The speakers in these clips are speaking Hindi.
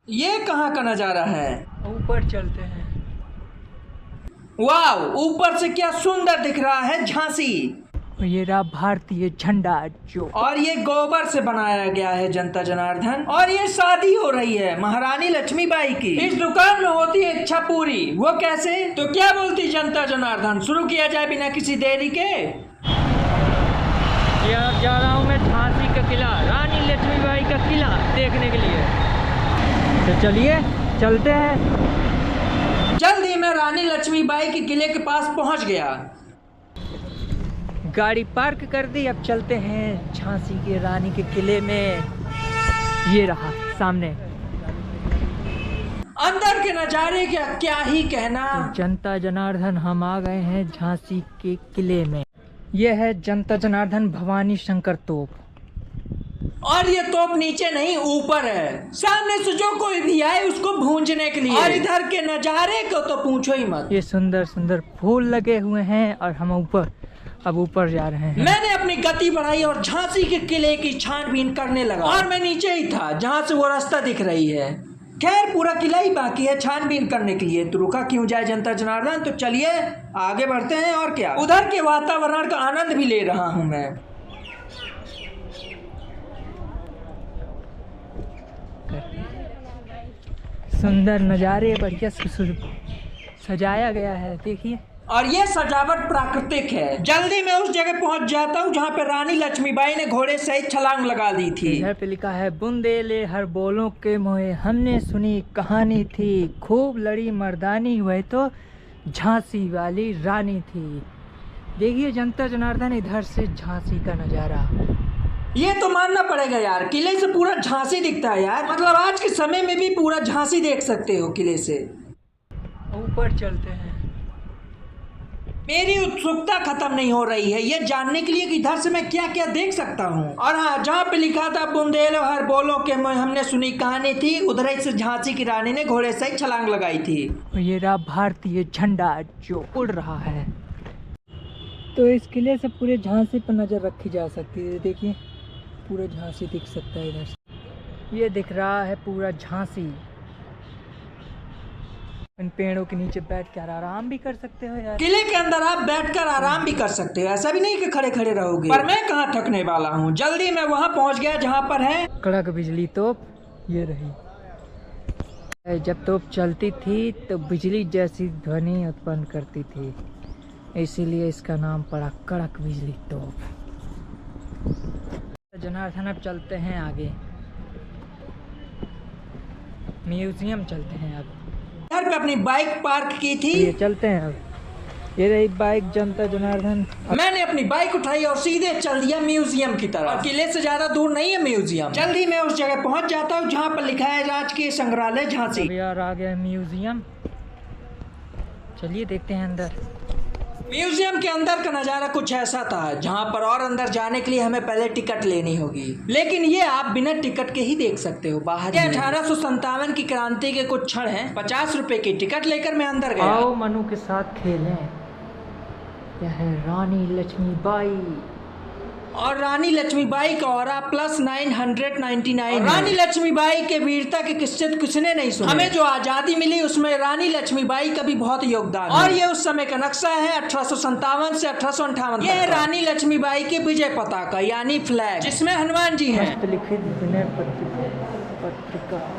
ये कहाँ का नजारा है? ऊपर चलते हैं। वाव, ऊपर से क्या सुंदर दिख रहा है झांसी। ये रहा भारतीय झंडा जो, और ये गोबर से बनाया गया है जनता जनार्दन। और ये शादी हो रही है महारानी लक्ष्मीबाई की। इस दुकान में होती है इच्छा पूरी, वो कैसे? तो क्या बोलती जनता जनार्दन, शुरू किया जाए बिना किसी देरी के? ये अब जा रहा हूँ मैं झांसी का किला, रानी लक्ष्मीबाई का किला देखने के लिए। तो चलिए चलते हैं। जल्दी मैं रानी लक्ष्मीबाई के किले के पास पहुंच गया। गाड़ी पार्क कर दी, अब चलते हैं झांसी के रानी के किले में। ये रहा सामने। अंदर के नजारे का क्या ही कहना। तो जनता जनार्दन हम आ गए हैं झांसी के किले में। यह है जनता जनार्दन भवानी शंकर तोप। और ये तोप नीचे नहीं ऊपर है, सामने से जो कोई भी आए उसको भूंजने के लिए। और इधर के नजारे को तो पूछो ही मत। ये सुंदर सुंदर फूल लगे हुए हैं और हम अब ऊपर जा रहे हैं। मैंने अपनी गति बढ़ाई और झांसी के किले की छानबीन करने लगा। और मैं नीचे ही था जहाँ से वो रास्ता दिख रही है। खैर पूरा किला ही बाकी है छानबीन करने के लिए, तो रुका क्यों जाए जनता जनार्दन। तो चलिए आगे बढ़ते हैं। और क्या, उधर के वातावरण का आनंद भी ले रहा हूँ मैं। सुंदर नज़ारे बढ़िया सजाया गया है, देखिए। और ये सजावट प्राकृतिक है। जल्दी मैं उस जगह पहुंच जाता हूँ जहाँ पे रानी लक्ष्मीबाई ने घोड़े सहित छलांग लगा दी थी। इधर पे लिखा है, बुंदेले हर बोलों के मोहे हमने सुनी कहानी थी, खूब लड़ी मर्दानी वह तो झांसी वाली रानी थी। देखिए जनता जनार्दन इधर से झांसी का नज़ारा। ये तो मानना पड़ेगा यार, किले से पूरा झांसी दिखता है यार। मतलब आज के समय में भी पूरा झांसी देख सकते हो किले से। ऊपर चलते हैं। मेरी उत्सुकता खत्म नहीं हो रही है ये जानने के लिए कि इधर से मैं क्या क्या देख सकता हूँ। और हाँ, जहाँ पे लिखा था बुंदेल हर बोलो के हमने सुनी कहानी थी, उधर ही से झांसी की रानी ने घोड़े से छलांग लगाई थी। ये रहा भारतीय झंडा जो उड़ रहा है। तो इस किले से पूरे झांसी पर नजर रखी जा सकती है। देखिए पूरा झांसी दिख सकता है इधर से। ये दिख रहा है पूरा झांसी। इन पेड़ों के नीचे बैठकर आराम भी कर सकते हो यार। किले के अंदर आप बैठकर आराम भी कर सकते हो, ऐसा भी नहीं कि खड़े खड़े रहोगे। पर मैं कहाँ थकने वाला हूँ। जल्दी मैं वहाँ पहुँच गया जहाँ पर है कड़क बिजली तोप। ये रही। जब तोप चलती थी तो बिजली जैसी ध्वनि उत्पन्न करती थी, इसीलिए इसका नाम पड़ा कड़क बिजली तोप। जनार्दन अब चलते हैं आगे, म्यूजियम चलते हैं। अब घर पे अपनी बाइक पार्क की थी। ये चलते हैं अब। ये रही बाइक जनता जनार्दन। मैंने अपनी बाइक उठाई और सीधे चल दिया म्यूजियम की तरफ। और किले से ज्यादा दूर नहीं है म्यूजियम। जल्दी मैं उस जगह पहुंच जाता हूँ जहाँ पर लिखा है राजकीय संग्रहालय झांसी। यार आ गया म्यूजियम, चलिए देखते हैं अंदर। म्यूजियम के अंदर का नजारा कुछ ऐसा था जहाँ पर और अंदर जाने के लिए हमें पहले टिकट लेनी होगी, लेकिन ये आप बिना टिकट के ही देख सकते हो बाहर। 1857 की क्रांति के कुछ क्षण हैं। 50 रुपए की टिकट लेकर मैं अंदर गया। आओ मनु के साथ खेलें। यह है रानी लक्ष्मीबाई। और रानी लक्ष्मीबाई का ऑरा प्लस 999। रानी लक्ष्मीबाई के वीरता के किस्से किसने नहीं सुने। हमें जो आजादी मिली उसमें रानी लक्ष्मीबाई का भी बहुत योगदान है। और ये उस समय का नक्शा है 1857 से 1858। ये रानी लक्ष्मीबाई के विजय पताका यानी फ्लैग, जिसमें हनुमान जी हैं। लिखित विनय पत्रिका।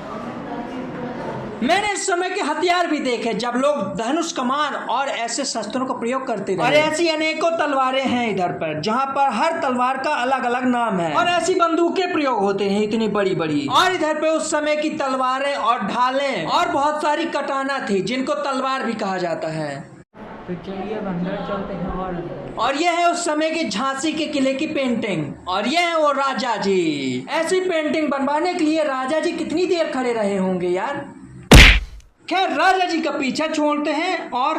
मैंने इस समय के हथियार भी देखे जब लोग धनुष कमान और ऐसे शस्त्रों का प्रयोग करते रहे। और ऐसी अनेकों तलवारें हैं इधर पर, जहाँ पर हर तलवार का अलग अलग नाम है। और ऐसी बंदूकें प्रयोग होते हैं इतनी बड़ी बड़ी। और इधर पे उस समय की तलवारें और ढालें और बहुत सारी कटाना थी जिनको तलवार भी कहा जाता है। तो चलिए अब अंदर चलते हैं। और यह है उस समय के झांसी के किले की पेंटिंग। और यह है वो राजा जी। ऐसी पेंटिंग बनवाने के लिए राजा जी कितनी देर खड़े रहे होंगे यार। खैर राजा जी का पीछा छोड़ते हैं और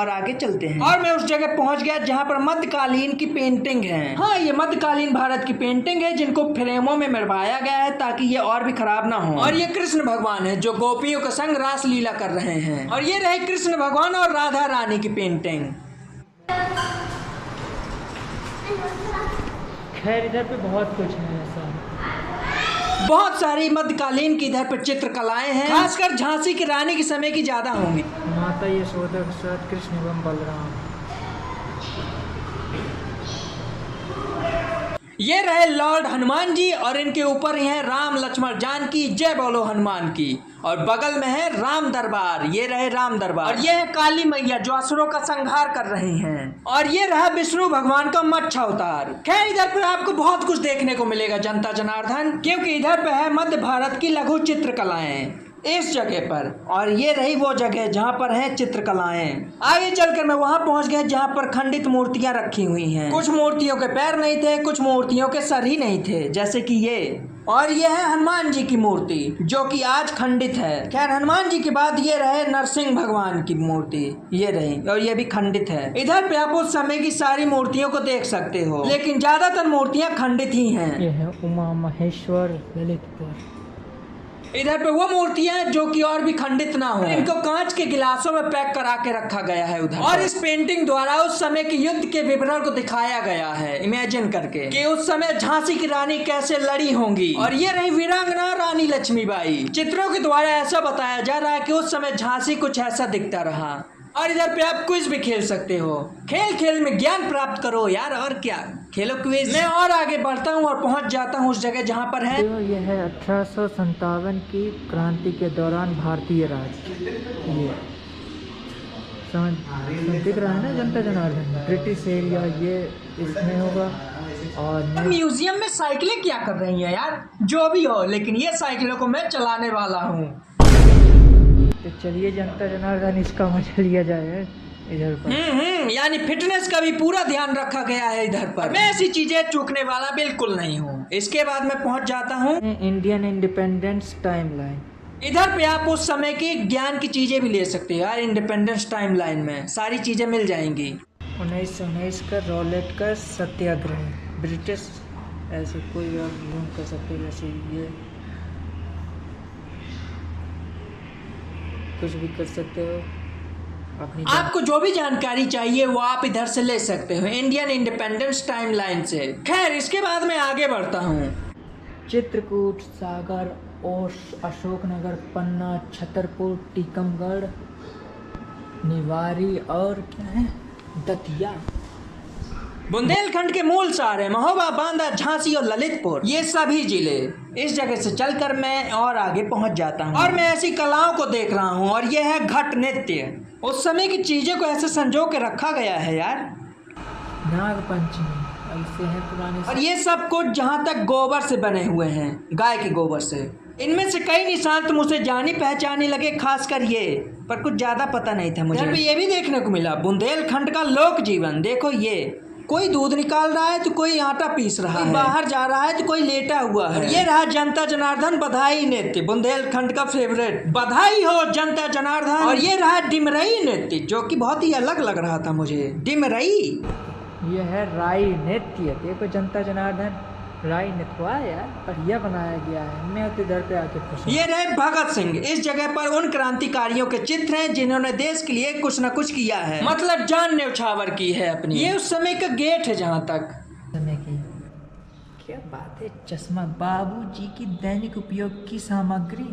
आगे चलते हैं। और मैं उस जगह पहुंच गया जहां पर मध्यकालीन की पेंटिंग है। हाँ, ये मध्यकालीन भारत की पेंटिंग है जिनको फ्रेमों में मरवाया गया है ताकि ये और भी खराब ना हो। और ये कृष्ण भगवान है जो गोपियों के संग रास लीला कर रहे हैं। और ये रहे कृष्ण भगवान और राधा रानी की पेंटिंग। खैर इधर पे बहुत कुछ है ऐसा। बहुत सारी मध्यकालीन की इधर पर चित्रकलाएं हैं, खासकर झांसी की रानी के समय की ज्यादा होंगी। माता यशोदा के साथ कृष्ण एवं बलराम। ये रहे लॉर्ड हनुमान जी और इनके ऊपर ही है राम लक्ष्मण जानकी, जय बोलो हनुमान की। और बगल में है राम दरबार, ये रहे राम दरबार। और ये है काली मैया जो असुरों का संहार कर रही हैं। और ये रहा विष्णु भगवान का मत्स्य अवतार। खैर इधर पर आपको बहुत कुछ देखने को मिलेगा जनता जनार्दन, क्योंकि इधर पे है मध्य भारत की लघु चित्रकलाएं इस जगह पर। और ये रही वो जगह जहाँ पर है चित्रकलाएं। आगे चलकर मैं वहाँ पहुँच गया जहाँ पर खंडित मूर्तियाँ रखी हुई हैं। कुछ मूर्तियों के पैर नहीं थे, कुछ मूर्तियों के सर ही नहीं थे, जैसे कि ये। और ये है हनुमान जी की मूर्ति जो कि आज खंडित है। खैर हनुमान जी के बाद ये रहे नरसिंह भगवान की मूर्ति, ये रही, और ये भी खंडित है। इधर पे आप उस समय की सारी मूर्तियों को देख सकते हो, लेकिन ज्यादातर मूर्तियाँ खंडित ही हैं। ये है उमा महेश्वर ललितपुर। इधर पे वो मूर्तियां जो कि और भी खंडित ना हो, इनको कांच के गिलासों में पैक करा के रखा गया है उधर। और इस पेंटिंग द्वारा उस समय के युद्ध के विवरण को दिखाया गया है, इमेजिन करके कि उस समय झांसी की रानी कैसे लड़ी होंगी। और ये रही वीरांगना रानी लक्ष्मीबाई। चित्रों के द्वारा ऐसा बताया जा रहा है कि उस समय झांसी कुछ ऐसा दिखता रहा। और इधर पे आप क्विज भी खेल सकते हो। खेल खेल में ज्ञान प्राप्त करो यार, और क्या, खेलो क्विज। मैं और आगे बढ़ता हूँ और पहुँच जाता हूँ उस जगह जहाँ पर है। तो यह है 1857 की क्रांति के दौरान भारतीय राज। ये समझ दिख रहा है ना जनता जनार्दन, ब्रिटिश एरिया ये इसमें होगा। और म्यूजियम में साइकिलें क्या कर रही हैं यार, जो भी हो, लेकिन ये साइकिलों को मैं चलाने वाला हूँ। तो चलिए जनता जनार्दन इसका मजा लिया जाए इधर पर। यानी फिटनेस का भी पूरा ध्यान रखा गया है इधर पर। मैं ऐसी चीजें चूकने वाला बिल्कुल नहीं हूँ। इसके बाद मैं पहुँच जाता हूँ इंडियन इंडिपेंडेंस टाइमलाइन। इधर पे आप उस समय की ज्ञान की चीजें भी ले सकते हो यार। इंडिपेंडेंस टाइमलाइन में सारी चीजें मिल जाएंगी। 1919 का रॉलेट का सत्याग्रह, ब्रिटिश ऐसे कोई और यूं कर सकते, जैसे ये कुछ भी कर सकते हो अपनी। आपको जो भी जानकारी चाहिए वो आप इधर से ले सकते हो, इंडियन इंडिपेंडेंस टाइमलाइन से। खैर इसके बाद मैं आगे बढ़ता हूँ। चित्रकूट, सागर, ओश, अशोकनगर, पन्ना, छतरपुर, टीकमगढ़, निवारी और क्या है, दतिया। बुंदेलखंड के मूल शहर है महोबा, बांदा, झांसी और ललितपुर, ये सभी जिले। इस जगह से चलकर मैं और आगे पहुंच जाता हूं और मैं ऐसी कलाओं को देख रहा हूं। और ये है घट नृत्य। उस समय की चीजों को ऐसे संजो के रखा गया है यार। नाग पंचमी ऐसे हैं पुराने। और ये सब कुछ जहाँ तक गोबर से बने हुए हैं, गाय के गोबर से। इनमें से कई निशान तो मुझे जानी पहचानी लगे, खासकर ये, पर कुछ ज्यादा पता नहीं था मुझे। ये भी देखने को मिला बुंदेलखंड का लोक जीवन। देखो ये कोई दूध निकाल रहा है तो कोई आटा पीस रहा है, बाहर जा रहा है तो कोई लेटा हुआ है। ये रहा जनता जनार्दन बधाई नृत्य, बुंदेलखंड का फेवरेट। बधाई हो जनता जनार्दन। और ये रहा डिमरई नृत्य जो कि बहुत ही अलग लग रहा था मुझे, डिमरई। ये है राई नृत्य। देखो जनता जनार्दन, राई नृत्य यार बढ़िया बनाया गया है। मैं तो इधर पे आके खुश हूं। ये रहे भगत सिंह। इस जगह पर उन क्रांतिकारियों के चित्र हैं जिन्होंने देश के लिए कुछ न कुछ किया है, मतलब जान न्यौछावर की है अपनी। ये उस समय का गेट है जहाँ तक समय की क्या बात है। चश्मा, बाबूजी की दैनिक उपयोग की सामग्री,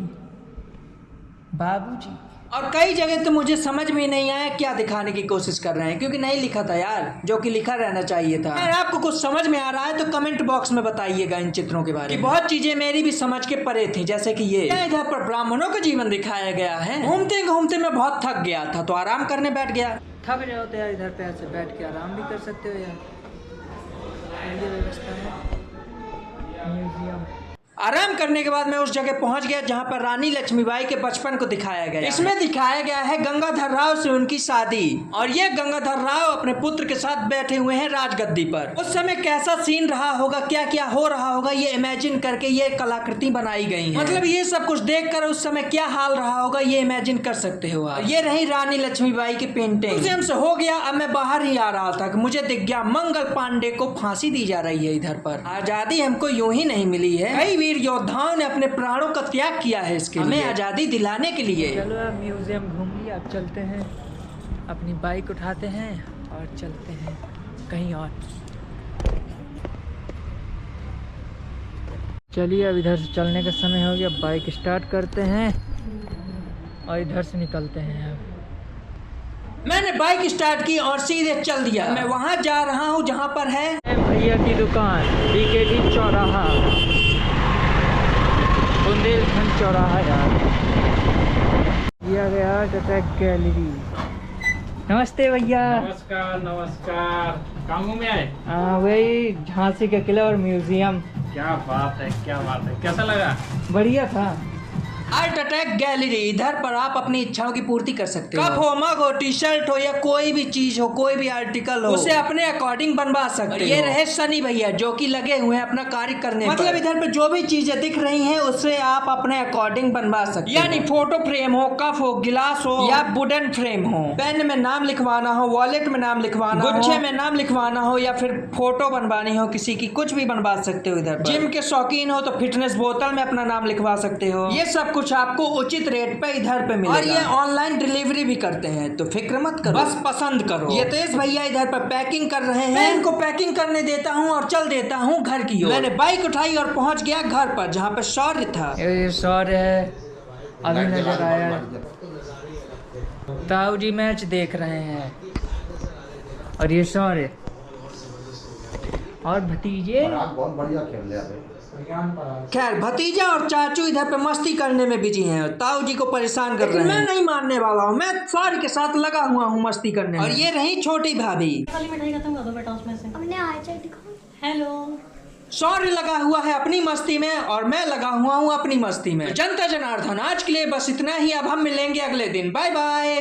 बाबूजी। और कई जगह तो मुझे समझ में नहीं आया क्या दिखाने की कोशिश कर रहे हैं, क्योंकि नहीं लिखा था यार, जो कि लिखा रहना चाहिए था। अगर आपको कुछ समझ में आ रहा है तो कमेंट बॉक्स में बताइएगा इन चित्रों के बारे में। बहुत चीजें मेरी भी समझ के परे थी, जैसे कि ये इधर पर ब्राह्मणों का जीवन दिखाया गया है। घूमते घूमते मैं बहुत थक गया था तो आराम करने बैठ गया। थक जाओ तो यार इधर पे ऐसे बैठ के आराम भी कर सकते हो यार, ये व्यवस्था है। म्यूजियम। आराम करने के बाद मैं उस जगह पहुंच गया जहां पर रानी लक्ष्मीबाई के बचपन को दिखाया गया। इसमें दिखाया गया है गंगाधर राव से उनकी शादी। और ये गंगाधर राव अपने पुत्र के साथ बैठे हुए हैं राजगद्दी पर। उस समय कैसा सीन रहा होगा, क्या क्या हो रहा होगा, ये इमेजिन करके ये कलाकृति बनाई गई है। मतलब ये सब कुछ देखकर उस समय क्या हाल रहा होगा ये इमेजिन कर सकते हो आप। ये रही रानी लक्ष्मीबाई की पेंटिंग। म्यूजियम से हो गया, अब मैं बाहर ही आ रहा था कि मुझे दिख गया मंगल पांडे को फांसी दी जा रही है इधर पर। आजादी हमको यूं ही नहीं मिली है, कई वीर योद्धाओं ने अपने प्राणों का त्याग किया है इसके लिए, हमें आजादी दिलाने के लिए। चलो अब म्यूजियम घूम लिया, अब चलते हैं, अपनी बाइक उठाते हैं और चलते हैं कहीं और। चलिए अब इधर से चलने का समय हो गया, बाइक स्टार्ट करते हैं और इधर से निकलते हैं। अब मैंने बाइक स्टार्ट की और सीधे चल दिया। मैं वहाँ जा रहा हूँ जहाँ पर है भैया की दुकान, बीकेडी चौराहा, बुंदेलखंड चौराहा यार। दिया गया अटैक गैलरी। नमस्ते भैया। नमस्कार नमस्कार। कहाँ घूमे आए? वही झांसी का किला और म्यूजियम। क्या बात है, क्या बात है। कैसा लगा? बढ़िया था। आर्ट अटैक गैलरी, इधर पर आप अपनी इच्छाओं की पूर्ति कर सकते हो। कप हो, मग हो, टी शर्ट हो या कोई भी चीज हो, कोई भी आर्टिकल हो, उसे अपने अकॉर्डिंग बनवा सकते हो। ये रहे सनी भैया जो कि लगे हुए हैं अपना कार्य करने मतलब इधर पे जो भी चीजें दिख रही हैं उससे आप अपने अकॉर्डिंग बनवा सकते हो। यानी फोटो फ्रेम हो, कप हो, गिलास हो या वुडन फ्रेम हो, पेन में नाम लिखवाना हो, वॉलेट में नाम लिखवाना हो, गुच्छे में नाम लिखवाना हो या फिर फोटो बनवानी हो किसी की, कुछ भी बनवा सकते हो। इधर जिम के शौकीन हो तो फिटनेस बोतल में अपना नाम लिखवा सकते हो। ये सब कुछ आपको उचित रेट पे इधर पे मिलेगा और ये ऑनलाइन डिलीवरी भी करते हैं, तो फिक्र मत करो, बस पसंद करो। ये तेज भैया इधर पर पैकिंग कर रहे हैं, मैं इनको पैकिंग करने देता हूँ और चल देता हूँ घर की ओर। मैंने बाइक उठाई और पहुँच गया घर पर जहाँ पे शौर्य था। ये शौर्य है, अभी नजर आया। ताऊ जी मैच देख रहे हैं और ये शौर्य और भतीजे बहुत बढ़िया खेल रहे हैं। खैर भतीजा और चाचू इधर पे मस्ती करने में बिजी हैं और ताऊ जी को परेशान कर रहे हैं। मैं नहीं मानने वाला हूँ, मैं शौर्य के साथ लगा हुआ हूँ मस्ती करने में। और ये रही छोटी भाभी। वाली मिठाई खत्म कर दो बेटा उसमें से। हमने आया चाय दिखाओ। हेलो। शौर्य लगा हुआ है अपनी मस्ती में और मैं लगा हुआ हूँ अपनी मस्ती में। जनता जनार्दन आज के लिए बस इतना ही। अब हम मिलेंगे अगले दिन। Bye bye.